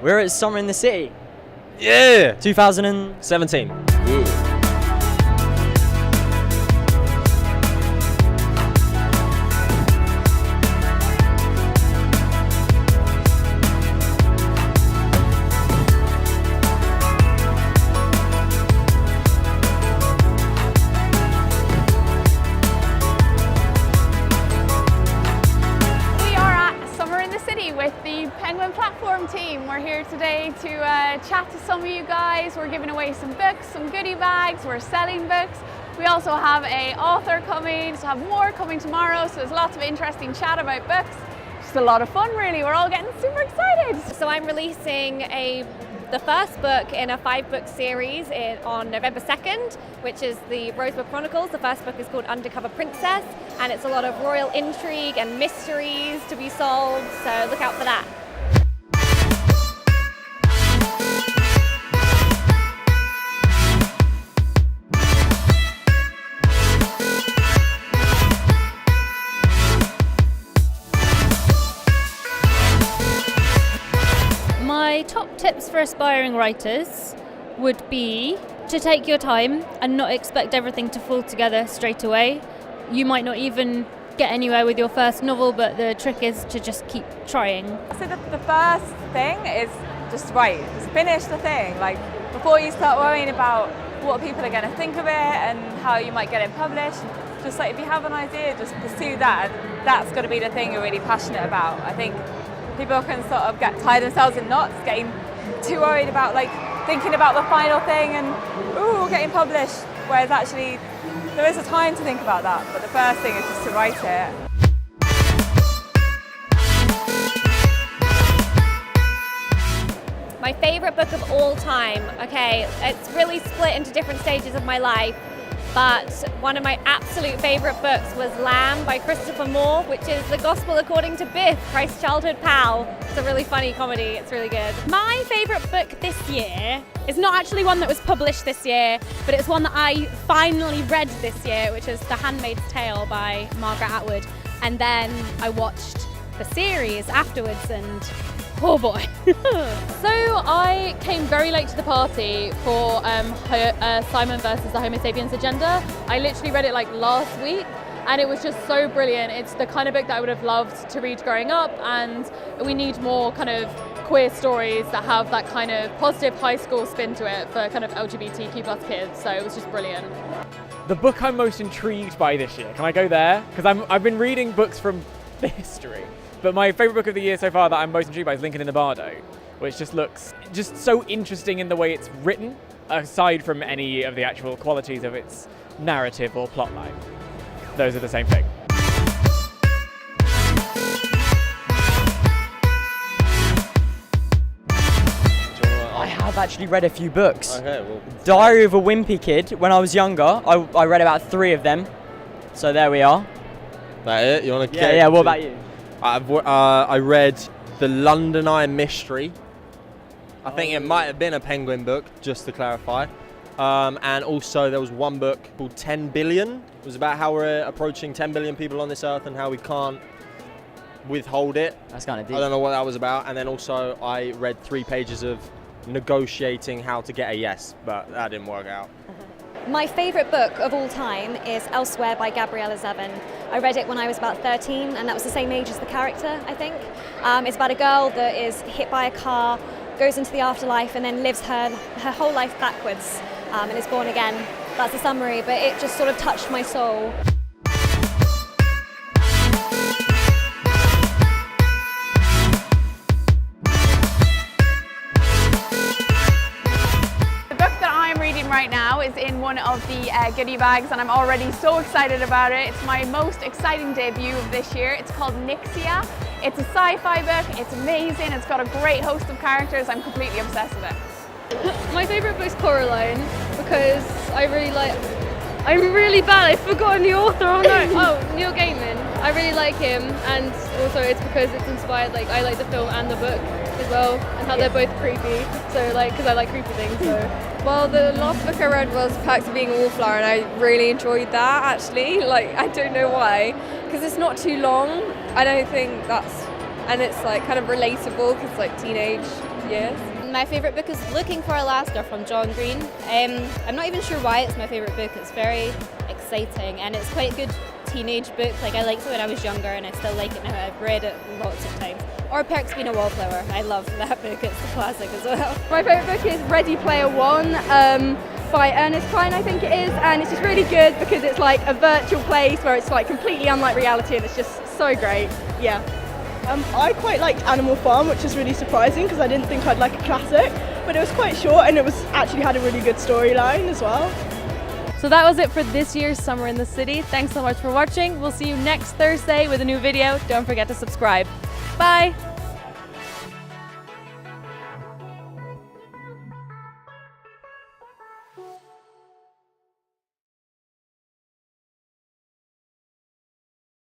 We're at Summer in the City. Yeah! 2017. With the Penguin Platform team. We're here today to chat to some of you guys. We're giving away some books, some goodie bags, we're selling books. We also have an author coming, so have more coming tomorrow, so there's lots of interesting chat about books. Just a lot of fun really, we're all getting super excited. So I'm releasing the first book in a 5-book series on November 2nd, which is the Rosebud Chronicles. The first book is called Undercover Princess, and it's a lot of royal intrigue and mysteries to be solved, so look out for that. My top tips for aspiring writers would be to take your time and not expect everything to fall together straight away. You might not even get anywhere with your first novel, but the trick is to just keep trying. So the first thing is just write, just finish the thing. Like before you start worrying about what people are going to think of it and how you might get it published, just like if you have an idea, just pursue that. And that's got to be the thing you're really passionate about. I think people can sort of tie themselves in knots, getting too worried about like thinking about the final thing and getting published, whereas actually there is a time to think about that, but the first thing is just to write it. My favourite book of all time, okay, it's really split into different stages of my life, but one of my absolute favourite books was Lamb by Christopher Moore, which is the Gospel according to Biff, Christ's childhood pal. It's a really funny comedy, it's really good. My favourite book this year is not actually one that was published this year, but it's one that I finally read this year, which is The Handmaid's Tale by Margaret Atwood. And then I watched the series afterwards and oh boy. So I came very late to the party for Simon versus the Homo sapiens agenda. I literally read it like last week and it was just so brilliant. It's the kind of book that I would have loved to read growing up, and we need more kind of queer stories that have that kind of positive high school spin to it for kind of LGBTQ plus kids, so it was just brilliant. The book I'm most intrigued by this year, can I go there? Because I've been reading books from the history. But my favourite book of the year so far that I'm most intrigued by is Lincoln in the Bardo, which just looks just so interesting in the way it's written, aside from any of the actual qualities of its narrative or plotline. Those are the same thing. I have actually read a few books. Okay, well. Diary of a Wimpy Kid, when I was younger, I read about 3 of them. So there we are. That it? You want to Yeah, what about you? I read The London Eye Mystery. I think it might have been a Penguin book, just to clarify. And also there was one book called 10 Billion. It was about how we're approaching 10 billion people on this earth and how we can't withhold it. That's kind of deep. I don't know what that was about. And then also I read 3 pages of negotiating how to get a yes, but that didn't work out. My favourite book of all time is Elsewhere by Gabriella Zevin. I read it when I was about 13, and that was the same age as the character, I think. It's about a girl that is hit by a car, goes into the afterlife, and then lives her whole life backwards, and is born again. That's the summary, but it just sort of touched my soul. Right now is in one of the goodie bags and I'm already so excited about it. It's my most exciting debut of this year. It's called Nixia. It's a sci-fi book, it's amazing, it's got a great host of characters. I'm completely obsessed with it. My favourite book is Coraline because I'm really bad, I've forgotten the author, Neil Gaiman. I really like him, and also it's because it's inspired, I like the film and the book as well, and how they're both creepy, so because I like creepy things, so. Well, the last book I read was Perks of Being a Wallflower, and I really enjoyed that actually. I don't know why, because it's not too long. I don't think and it's kind of relatable because teenage years. My favourite book is Looking for Alaska from John Green. I'm not even sure why it's my favourite book. It's very exciting and it's quite a good teenage book. Like I liked it when I was younger and I still like it now. I've read it lots of times. Or Perks Being a Wallflower. I love that book. It's a classic as well. My favourite book is Ready Player One by Ernest Cline, I think it is, and it's just really good because it's like a virtual place where it's like completely unlike reality and it's just so great. Yeah. I quite liked Animal Farm, which is really surprising because I didn't think I'd like a classic, but it was quite short and it was actually had a really good storyline as well. So that was it for this year's Summer in the City. Thanks so much for watching. We'll see you next Thursday with a new video. Don't forget to subscribe. Bye!